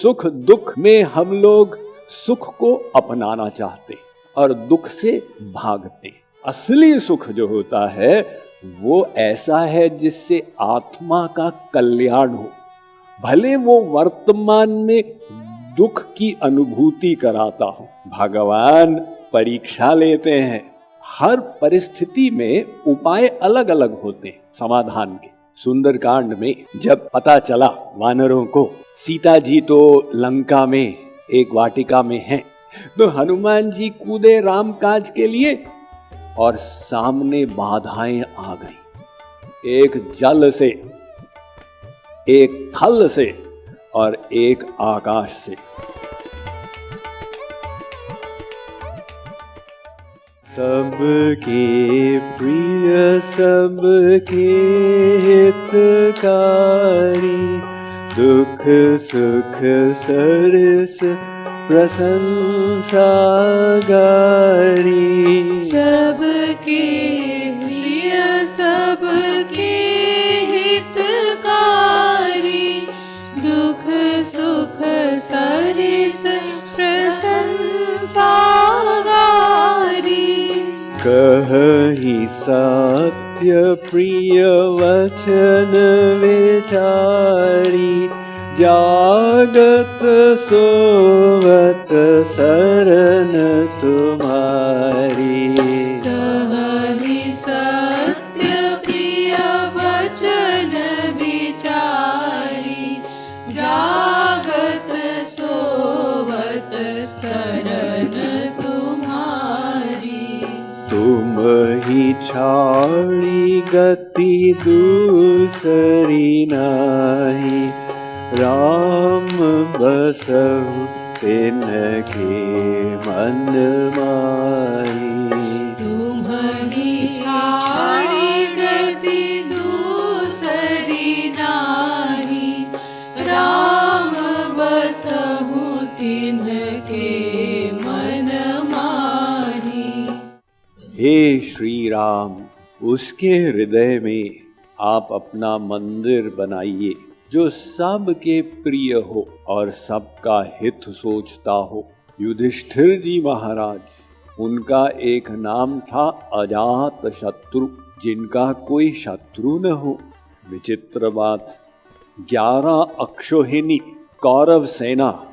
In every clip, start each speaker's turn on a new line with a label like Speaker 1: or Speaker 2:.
Speaker 1: सुख दुख में हम लोग सुख को अपनाना चाहते और दुख से भागते। असली सुख जो होता है वो ऐसा है जिससे आत्मा का कल्याण हो, भले वो वर्तमान में दुख की अनुभूति कराता हो। भगवान परीक्षा लेते हैं, हर परिस्थिति में उपाय अलग अलग होते हैं समाधान के। सुंदरकांड में जब पता चला वानरों को सीता जी तो लंका में एक वाटिका में हैं, तो हनुमान जी कूदे राम काज के लिए और सामने बाधाएं आ गई, एक जल से, एक थल से और एक आकाश से। सबके प्रिय सबके हितकारी, दुख सुख सरस प्रशंसा गारी।
Speaker 2: सबके प्रिय सबके हितकारी, दुख सुख सरिस प्रशंसा गारी।
Speaker 1: कहि सत्य प्रिय वचन विचारी, जागत सोवत शरण तुम्हारी।
Speaker 2: कहि सत्य प्रिय वचन विचारी, जागत सोवत शरण तुम्हारी।
Speaker 1: तुम ही छाड़ी गति दूसरी नाही, राम बसहु तिनके मन माही।
Speaker 2: तुम ही छाड़ी गति दूसरी नाही, राम बसहु तिनके मन माही।
Speaker 1: हे श्री राम, उसके हृदय में आप अपना मंदिर बनाइए जो सबके प्रिय हो और सबका हित सोचता हो। युधिष्ठिर जी महाराज, उनका एक नाम था अजात शत्रु, जिनका कोई शत्रु न हो। विचित्र बात, 11 अक्षोहिणी कौरव सेना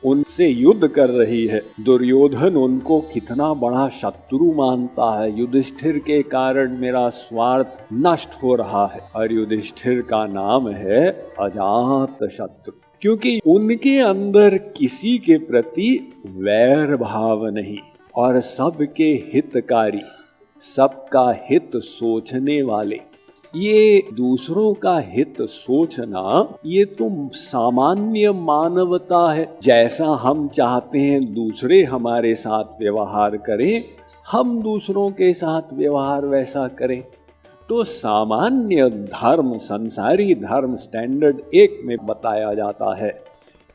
Speaker 1: उनसे युद्ध कर रही है। दुर्योधन उनको कितना बड़ा शत्रु मानता है, युधिष्ठिर के कारण मेरा स्वार्थ नष्ट हो रहा है। और युधिष्ठिर का नाम है अजात शत्रु, क्योंकि उनके अंदर किसी के प्रति वैर भाव नहीं और सबके हितकारी, सबका हित सोचने वाले। ये दूसरों का हित सोचना ये तो सामान्य मानवता है। जैसा हम चाहते हैं दूसरे हमारे साथ व्यवहार करें, हम दूसरों के साथ व्यवहार वैसा करें। तो सामान्य धर्म, संसारी धर्म स्टैंडर्ड 1 में बताया जाता है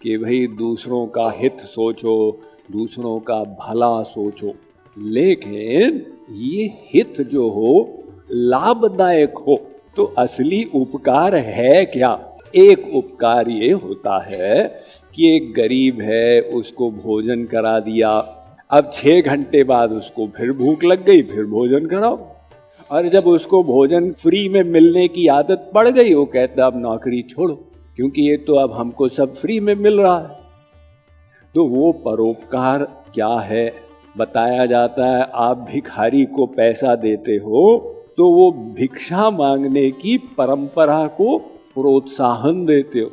Speaker 1: कि भाई दूसरों का हित सोचो, दूसरों का भला सोचो। लेकिन ये हित जो हो लाभदायक हो तो असली उपकार है क्या? एक उपकार ये होता है कि एक गरीब है, उसको भोजन करा दिया, अब 6 घंटे बाद उसको फिर भूख लग गई, फिर भोजन कराओ। और जब उसको भोजन फ्री में मिलने की आदत पड़ गई, वो कहता अब नौकरी छोड़ो, क्योंकि ये तो अब हमको सब फ्री में मिल रहा है। तो वो परोपकार क्या है बताया जाता है। आप भिखारी को पैसा देते हो तो वो भिक्षा मांगने की परंपरा को प्रोत्साहन देते हो।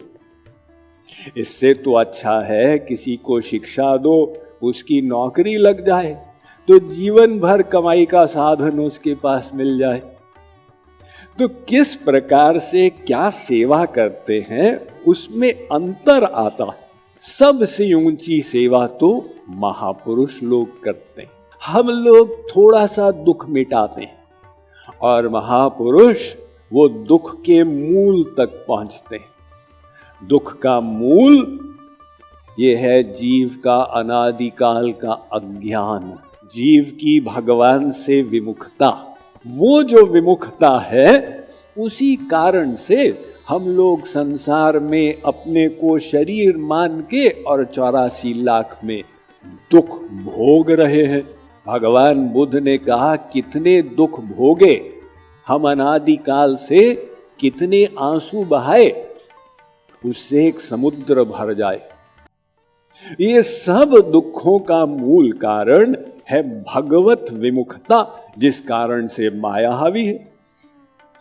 Speaker 1: इससे तो अच्छा है किसी को शिक्षा दो, उसकी नौकरी लग जाए तो जीवन भर कमाई का साधन उसके पास मिल जाए। तो किस प्रकार से क्या सेवा करते हैं उसमें अंतर आता है। सबसे ऊंची सेवा तो महापुरुष लोग करते हैं। हम लोग थोड़ा सा दुख मिटाते हैं और महापुरुष वो दुख के मूल तक पहुंचते हैं। दुख का मूल ये है जीव का अनादिकाल का अज्ञान, जीव की भगवान से विमुखता। वो जो विमुखता है उसी कारण से हम लोग संसार में अपने को शरीर मान के और 84 लाख में दुख भोग रहे हैं। भगवान बुद्ध ने कहा कितने दुख भोगे, हम अनादिकाल से कितने आंसू बहाए, उससे एक समुद्र भर जाए। ये सब दुखों का मूल कारण है भगवत विमुखता, जिस कारण से माया हावी है।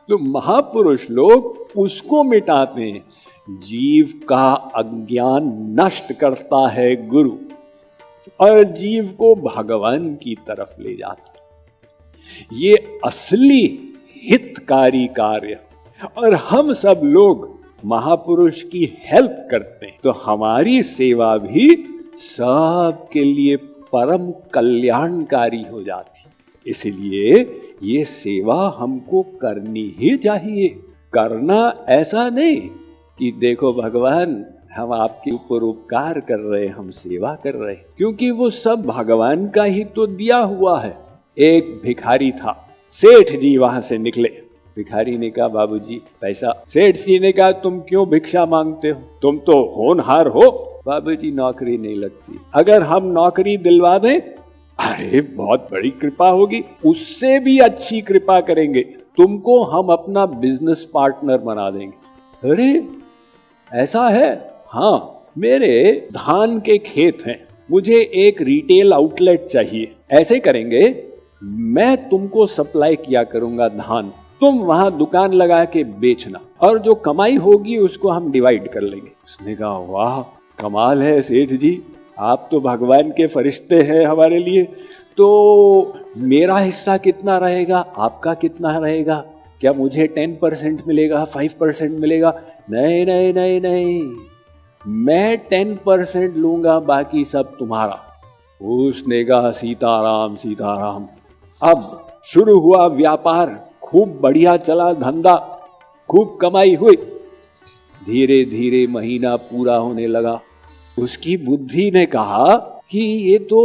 Speaker 1: तो महापुरुष लोग उसको मिटाते हैं। जीव का अज्ञान नष्ट करता है गुरु, और जीव को भगवान की तरफ ले जाता है। ये असली हितकारी कार्य, और हम सब लोग महापुरुष की हेल्प करते हैं, तो हमारी सेवा भी सबके लिए परम कल्याणकारी हो जाती। इसलिए ये सेवा हमको करनी ही चाहिए। करना ऐसा नहीं कि देखो भगवान हम आपके ऊपर उपकार कर रहे, हम सेवा कर रहे, क्योंकि वो सब भगवान का ही तो दिया हुआ है। एक भिखारी था, सेठ जी वहां से निकले। भिखारी ने कहा बाबूजी पैसा। सेठ जी ने कहा तुम क्यों भिक्षा मांगते हो, तुम तो होनहार हो। बाबूजी नौकरी नहीं लगती, अगर हम नौकरी दिलवा दें, अरे बहुत बड़ी कृपा होगी, उससे भी अच्छी कृपा करेंगे, तुमको हम अपना बिजनेस पार्टनर बना देंगे। अरे ऐसा है? हाँ, मेरे धान के खेत हैं, मुझे एक रिटेल आउटलेट चाहिए। ऐसे करेंगे, मैं तुमको सप्लाई किया करूंगा धान, तुम वहां दुकान लगा के बेचना, और जो कमाई होगी उसको हम डिवाइड कर लेंगे। उसने कहा वाह कमाल है सेठ जी, आप तो भगवान के फरिश्ते हैं हमारे लिए। तो मेरा हिस्सा कितना रहेगा, आपका कितना रहेगा? क्या मुझे 10% मिलेगा, 5% मिलेगा? नहीं नहीं नहीं नहीं, मैं 10% लूंगा, बाकी सब तुम्हारा। उसने कहा सीताराम सीताराम। अब शुरू हुआ व्यापार, खूब बढ़िया चला धंधा, खूब कमाई हुई। धीरे धीरे महीना पूरा होने लगा। उसकी बुद्धि ने कहा कि ये तो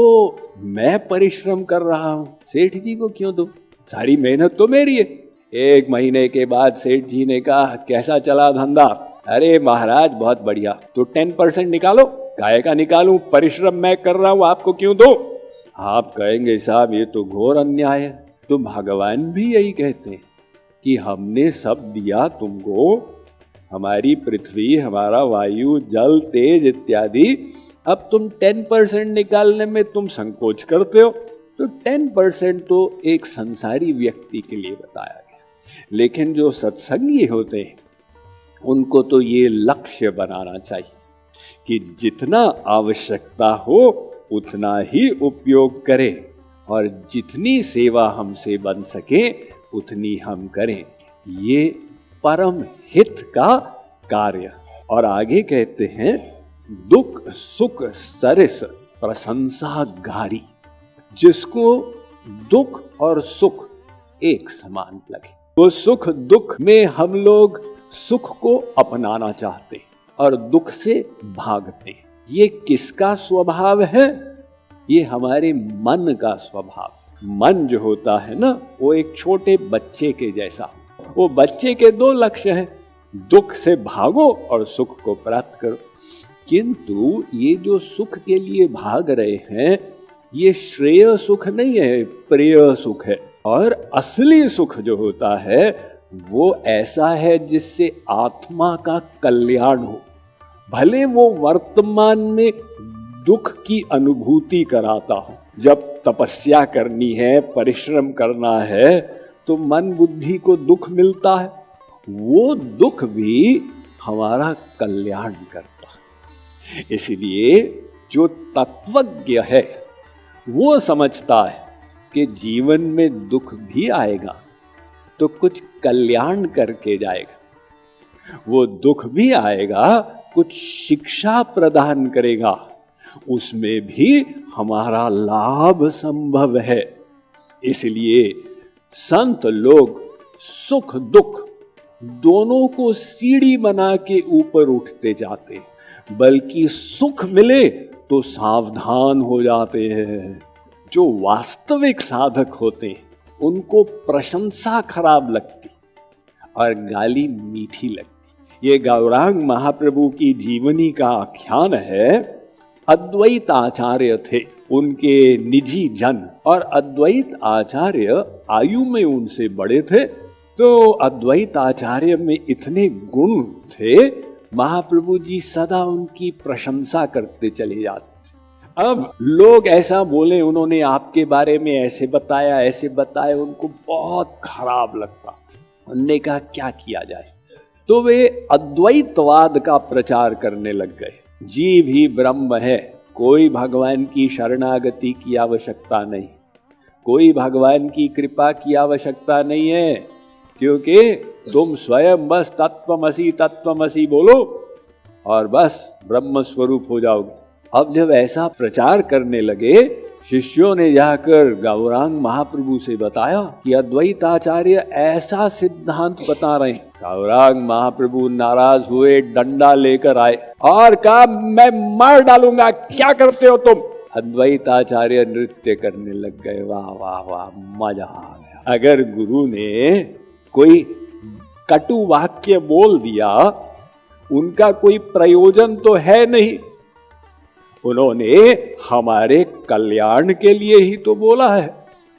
Speaker 1: मैं परिश्रम कर रहा हूं, सेठ जी को क्यों दूं, सारी मेहनत तो मेरी है। 1 महीने के बाद सेठ जी ने कहा कैसा चला धंधा? अरे महाराज बहुत बढ़िया। तो 10% निकालो। काय का निकालूं, परिश्रम मैं कर रहा हूं, आपको क्यों दो? आप कहेंगे साहब ये तो घोर अन्याय है। तो भगवान भी यही कहते हैं कि हमने सब दिया तुमको, हमारी पृथ्वी, हमारा वायु, जल, तेज इत्यादि, अब तुम 10% निकालने में तुम संकोच करते हो। तो 10% तो एक संसारी व्यक्ति के लिए बताया गया, लेकिन जो सत्संगी होते हैं उनको तो ये लक्ष्य बनाना चाहिए कि जितना आवश्यकता हो उतना ही उपयोग करें, और जितनी सेवा हमसे बन सके उतनी हम करें। ये परम हित का कार्य। और आगे कहते हैं दुख सुख सरिस प्रशंसा गारी, जिसको दुख और सुख एक समान लगे, वो सुख दुख में हम लोग सुख को अपनाना चाहते और दुख से भागते। ये किसका स्वभाव है? ये हमारे मन का स्वभाव। मन जो होता है ना, वो एक छोटे बच्चे के जैसा। वो बच्चे के 2 लक्ष्य हैं, दुख से भागो और सुख को प्राप्त करो। किंतु ये जो सुख के लिए भाग रहे हैं, ये श्रेय सुख नहीं है, प्रिय सुख है। और असली सुख जो होता है वो ऐसा है जिससे आत्मा का कल्याण हो। भले वो वर्तमान में दुख की अनुभूति कराता हो। जब तपस्या करनी है, परिश्रम करना है, तो मन बुद्धि को दुख मिलता है, वो दुख भी हमारा कल्याण करता है। इसलिए जो तत्वज्ञ है वो समझता है कि जीवन में दुख भी आएगा तो कुछ कल्याण करके जाएगा, वो दुख भी आएगा कुछ शिक्षा प्रदान करेगा, उसमें भी हमारा लाभ संभव है। इसलिए संत लोग सुख दुख दोनों को सीढ़ी बना के ऊपर उठते जाते, बल्कि सुख मिले तो सावधान हो जाते हैं। जो वास्तविक साधक होते हैं उनको प्रशंसा खराब लगती और गाली मीठी लगती। ये गौरांग महाप्रभु की जीवनी का आख्यान है। अद्वैत आचार्य थे उनके निजी जन, और अद्वैत आचार्य आयु में उनसे बड़े थे। तो अद्वैत आचार्य में इतने गुण थे, महाप्रभु जी सदा उनकी प्रशंसा करते चले जाते थे। अब लोग ऐसा बोले, उन्होंने आपके बारे में ऐसे बताया ऐसे बताया, उनको बहुत खराब लगता। उन्होंने कहा क्या किया जाए, तो वे अद्वैतवाद का प्रचार करने लग गए। जीव ही ब्रह्म है, कोई भगवान की शरणागति की आवश्यकता नहीं, कोई भगवान की कृपा की आवश्यकता नहीं है, क्योंकि तुम स्वयं बस तत्वमसि बोलो और बस ब्रह्म स्वरूप हो जाओगे। अब जब ऐसा प्रचार करने लगे, शिष्यों ने जाकर गौरांग महाप्रभु से बताया कि अद्वैत आचार्य ऐसा सिद्धांत बता रहे हैं। गौरांग महाप्रभु नाराज हुए, डंडा लेकर आए और कहा मैं मार डालूंगा, क्या करते हो तुम। अद्वैत आचार्य नृत्य करने लग गए। वाह वाह वाह, मजा आ गया। अगर गुरु ने कोई कटु वाक्य बोल दिया, उनका कोई प्रयोजन तो है नहीं, उन्होंने हमारे कल्याण के लिए ही तो बोला है,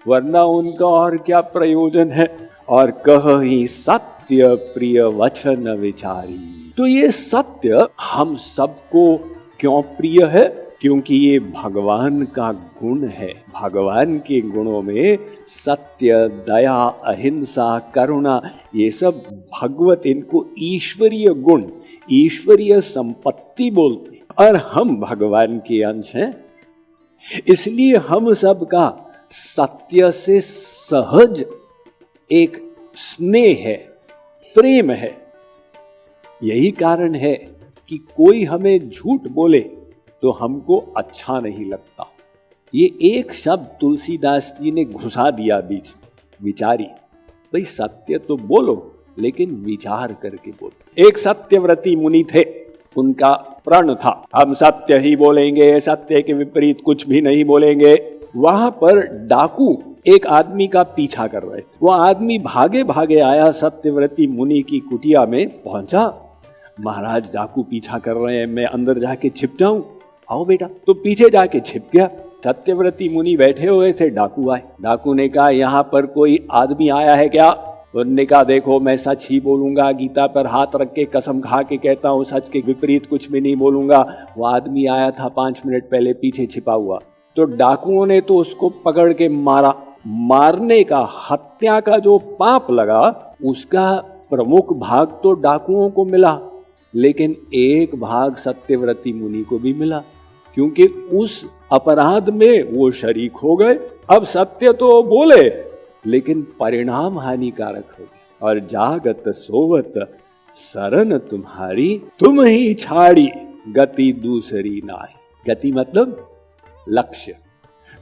Speaker 1: वरना उनका और क्या प्रयोजन है। और कहि सत्य प्रिय वचन विचारी, तो ये सत्य हम सबको क्यों प्रिय है, क्योंकि ये भगवान का गुण है। भगवान के गुणों में सत्य, दया, अहिंसा, करुणा, ये सब भगवत, इनको ईश्वरीय गुण, ईश्वरीय संपत्ति बोलते हैं। और हम भगवान के अंश हैं, इसलिए हम सबका सत्य से सहज एक स्नेह है, प्रेम है। यही कारण है कि कोई हमें झूठ बोले तो हमको अच्छा नहीं लगता। ये एक शब्द तुलसीदास जी ने घुसा दिया बीच में, विचारी। भाई सत्य तो बोलो, लेकिन विचार करके बोलो। एक सत्यव्रती मुनि थे, उनका प्रण था हम सत्य ही बोलेंगे, सत्य के विपरीत कुछ भी नहीं बोलेंगे। वहां पर डाकू एक आदमी का पीछा कर रहे थे। वो आदमी भागे भागे आया, सत्यव्रती मुनि की कुटिया में पहुंचा। महाराज डाकू पीछा कर रहे हैं, मैं अंदर जाके छिप जाऊं, आओ बेटा। तो पीछे जाके छिप गया। सत्यव्रती मुनि बैठे हुए थे, डाकू आए। डाकू ने कहा यहाँ पर कोई आदमी आया है क्या। उन्होंने कहा देखो मैं सच ही बोलूंगा, गीता पर हाथ रख के कसम खा के कहता हूँ, सच के विपरीत कुछ भी नहीं बोलूंगा। वो आदमी आया था 5 मिनट पहले, पीछे छिपा हुआ। तो डाकुओं ने तो उसको पकड़ के मारा। मारने का, हत्या का जो पाप लगा, उसका प्रमुख भाग तो डाकुओं को मिला, लेकिन एक भाग सत्यव्रती मुनि को भी मिला, क्योंकि उस अपराध में वो शरीक हो गए। अब सत्य तो बोले, लेकिन परिणाम हानिकारक हो गया। और जागत सोवत शरण तुम्हारी, तुम ही छाड़ी गति दूसरी नाई। गति मतलब लक्ष्य।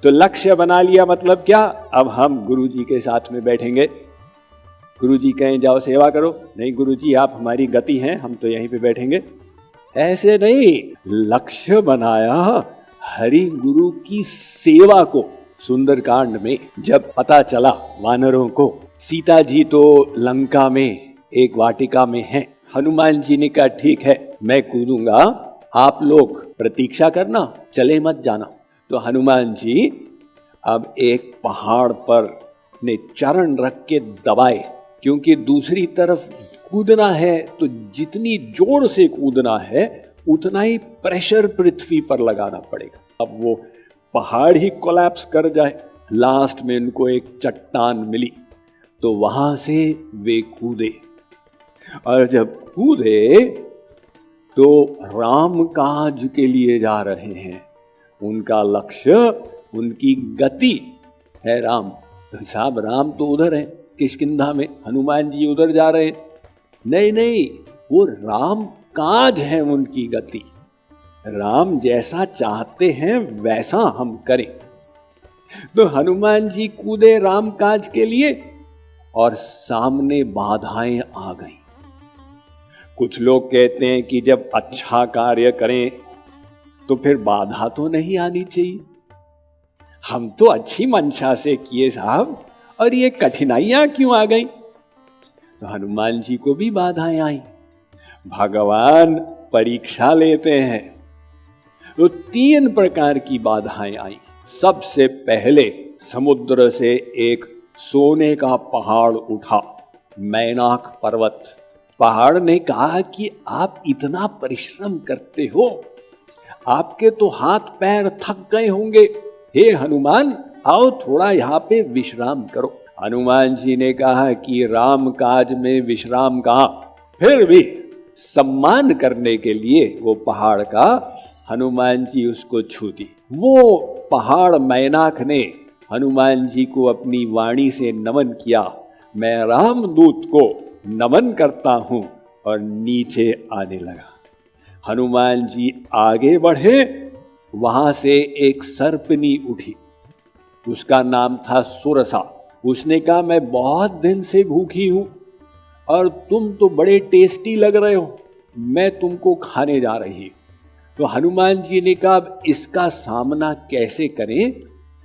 Speaker 1: तो लक्ष्य बना लिया, मतलब क्या, अब हम गुरु जी के साथ में बैठेंगे। गुरु जी कहें जाओ सेवा करो, नहीं गुरु जी आप हमारी गति हैं, हम तो यहीं पे बैठेंगे। ऐसे नहीं, लक्ष्य बनाया हरि गुरु की सेवा को। सुंदरकांड में जब पता चला वानरों को, सीता जी तो लंका में एक वाटिका में हैं, हनुमान जी ने कहा ठीक है मैं कूदूंगा, आप लोग प्रतीक्षा करना, चले मत जाना। तो हनुमान जी अब एक पहाड़ पर ने चरण रख के दबाए, क्योंकि दूसरी तरफ कूदना है तो जितनी जोर से कूदना है उतना ही प्रेशर पृथ्वी पर लगाना पड़ेगा। अब वो पहाड़ ही कोलैप्स कर जाए। लास्ट में उनको एक चट्टान मिली, तो वहां से वे कूदे। और जब कूदे तो राम काज के लिए जा रहे हैं। उनका लक्ष्य, उनकी गति है राम। साहब राम तो उधर है किष्किंधा में, हनुमान जी उधर जा रहे हैं। नहीं नहीं, वो राम काज है उनकी गति। राम जैसा चाहते हैं वैसा हम करें। तो हनुमान जी कूदे राम काज के लिए, और सामने बाधाएं आ गई। कुछ लोग कहते हैं कि जब अच्छा कार्य करें तो फिर बाधा तो नहीं आनी चाहिए। हम तो अच्छी मंशा से किए साहब, और ये कठिनाइयां क्यों आ गई। तो हनुमान जी को भी बाधाएं आई। भगवान परीक्षा लेते हैं। तो 3 प्रकार की बाधाएं आई। सबसे पहले समुद्र से एक सोने का पहाड़ उठा, मैनाक पर्वत। पहाड़ ने कहा कि आप इतना परिश्रम करते हो, आपके तो हाथ पैर थक गए होंगे, हे हनुमान आओ थोड़ा यहाँ पे विश्राम करो। हनुमान जी ने कहा कि राम काज में विश्राम कहाँ। फिर भी सम्मान करने के लिए वो पहाड़ का हनुमान जी उसको छू दी। वो पहाड़ मैनाक ने हनुमान जी को अपनी वाणी से नमन किया, मैं रामदूत को नमन करता हूं, और नीचे आने लगा। हनुमान जी आगे बढ़े, वहां से एक सर्पनी उठी, उसका नाम था सुरसा। उसने कहा मैं बहुत दिन से भूखी हूं और तुम तो बड़े टेस्टी लग रहे हो, मैं तुमको खाने जा रही हूं। तो हनुमान जी ने कहा अब इसका सामना कैसे करें,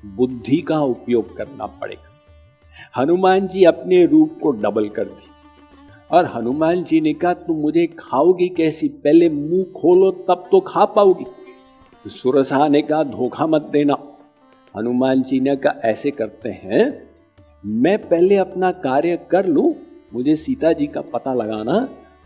Speaker 1: बुद्धि का उपयोग करना पड़ेगा। हनुमान जी अपने रूप को डबल कर दी और हनुमान जी ने कहा तुम मुझे खाओगी कैसी, पहले मुंह खोलो तब तो खा पाओगी। तो सुरसा ने कहा धोखा मत देना। हनुमान जी ने कहा ऐसे करते हैं, मैं पहले अपना कार्य कर लूं, मुझे सीता जी का पता लगाना,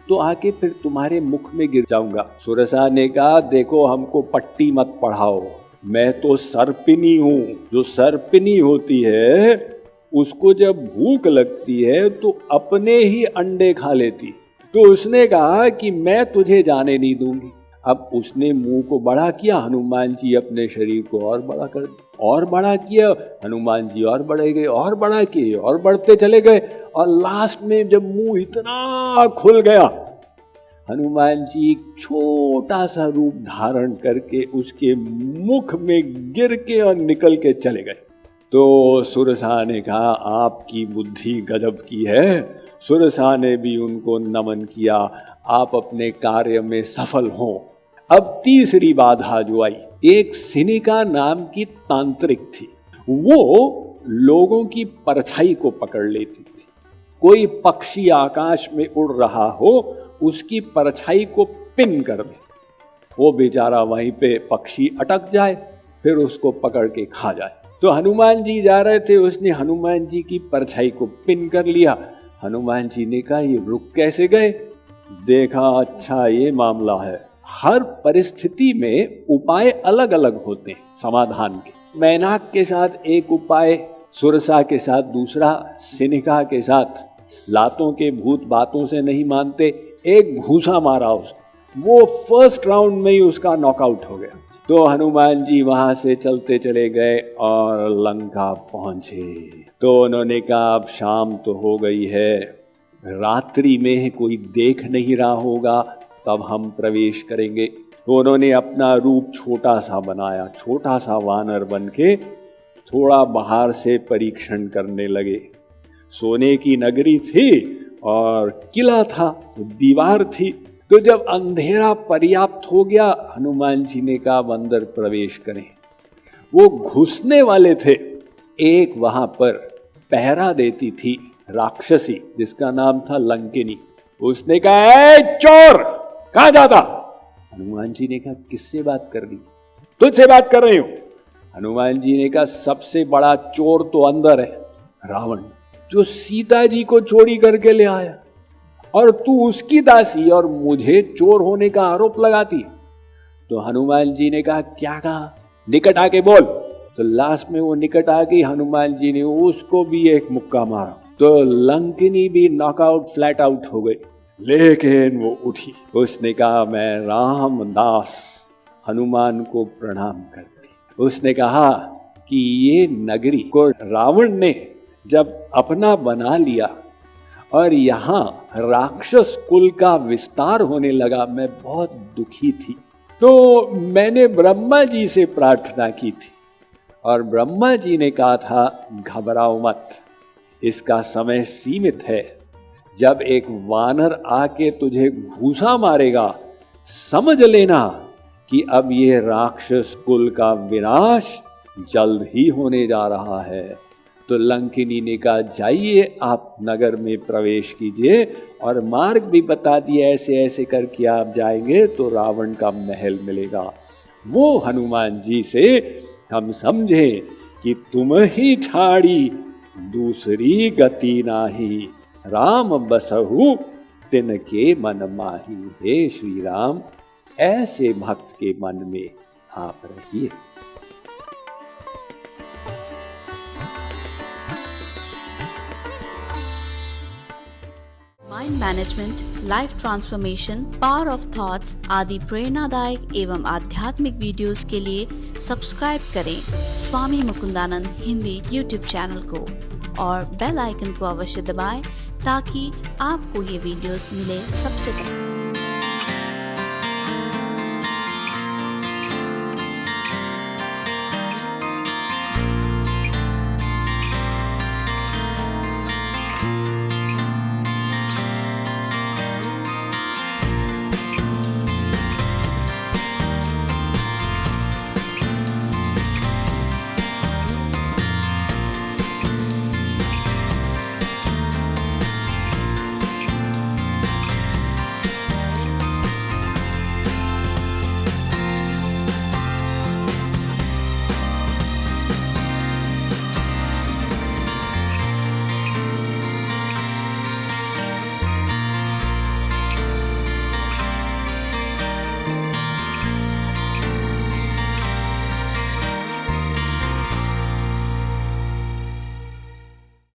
Speaker 1: तो आके फिर तुम्हारे मुख में गिर जाऊंगा। सुरसा ने कहा देखो हमको पट्टी मत पढ़ाओ, मैं तो सर्पिनी हूं। जो सर्पिनी होती है उसको जब भूख लगती है तो अपने ही अंडे खा लेती। तो उसने कहा कि मैं तुझे जाने नहीं दूंगी। अब उसने मुंह को बड़ा किया, हनुमान जी अपने शरीर को और बड़ा कर दिया, और बड़ा किया, हनुमान जी और बढ़े गए, और बड़ा किए, और बढ़ते चले गए, और लास्ट में जब मुंह इतना खुल गया, हनुमान जी छोटा सा रूप धारण करके उसके मुख में गिर के और निकल के चले गए। तो सुरसा ने कहा आपकी बुद्धि गजब की है। सुरसा ने भी उनको नमन किया, आप अपने कार्य में सफल हों। अब तीसरी बाधा जो आई, एक सिनिका नाम की तांत्रिक थी, वो लोगों की परछाई को पकड़ लेती थी। कोई पक्षी आकाश में उड़ रहा हो, उसकी परछाई को पिन कर दे, वो बेचारा वहीं पे पक्षी अटक जाए, फिर उसको पकड़ के खा जाए। तो हनुमान जी जा रहे थे, उसने हनुमान जी की परछाई को पिन कर लिया। हनुमान जी ने कहा ये रुक कैसे गए, देखा अच्छा ये मामला है। हर परिस्थिति में उपाय अलग अलग होते हैं समाधान के। मैनाक के साथ एक उपाय, सुरसा के साथ दूसरा, सिनिका के साथ लातों के भूत बातों से नहीं मानते, एक घूसा मारा उसको, वो फर्स्ट राउंड में ही उसका नॉकआउट हो गया। तो हनुमान जी वहां से चलते चले गए और लंका पहुंचे। तो उन्होंने कहा अब शाम तो हो गई है, रात्रि में कोई देख नहीं रहा होगा, तब हम प्रवेश करेंगे। तो उन्होंने अपना रूप छोटा सा बनाया, छोटा सा वानर बन के थोड़ा बाहर से परीक्षण करने लगे। सोने की नगरी थी और किला था, तो दीवार थी। तो जब अंधेरा पर्याप्त हो गया, हनुमान जी ने कहा अंदर प्रवेश करें। वो घुसने वाले थे, एक वहां पर पहरा देती थी राक्षसी, जिसका नाम था लंकिनी। उसने कहा ए चोर, कहां जाता? हनुमान जी ने कहा किससे बात कर रही? तुझसे बात कर रही हूं। हनुमान जी ने कहा सबसे बड़ा चोर तो अंदर है, रावण, जो सीता जी को चोरी करके ले आया, और तू उसकी दासी और मुझे चोर होने का आरोप लगाती। तो हनुमान जी ने कहा क्या कहा, निकट आके बोल। तो लास्ट में वो निकट आ गई, हनुमान जी ने उसको भी एक मुक्का मारा, तो लंकिनी भी नॉकआउट फ्लैट आउट हो गई। लेकिन वो उठी, उसने कहा मैं रामदास हनुमान को प्रणाम करती। उसने कहा कि ये नगरी को रावण ने जब अपना बना लिया और यहाँ राक्षस कुल का विस्तार होने लगा, मैं बहुत दुखी थी। तो मैंने ब्रह्मा जी से प्रार्थना की थी और ब्रह्मा जी ने कहा था घबराओ मत, इसका समय सीमित है। जब एक वानर आके तुझे घूसा मारेगा, समझ लेना कि अब ये राक्षस कुल का विनाश जल्द ही होने जा रहा है। तो लंकिनी ने कहा जाइए आप नगर में प्रवेश कीजिए और मार्ग भी बता दिया, ऐसे ऐसे करके आप जाएंगे तो रावण का महल मिलेगा। वो हनुमान जी से हम समझे कि तुम ही छाड़ी दूसरी गति नाही, राम बसहु तिनके मन माही। हे श्री राम, ऐसे भक्त के मन में आप रहिए।
Speaker 3: Mind management, life transformation, power of thoughts आदि प्रेरणादायक एवं आध्यात्मिक वीडियोस के लिए सब्सक्राइब करें स्वामी मुकुंदानंद हिंदी यूट्यूब चैनल को और बेल आइकन को अवश्य दबाएं ताकि आपको ये वीडियोस मिले सबसे पहले।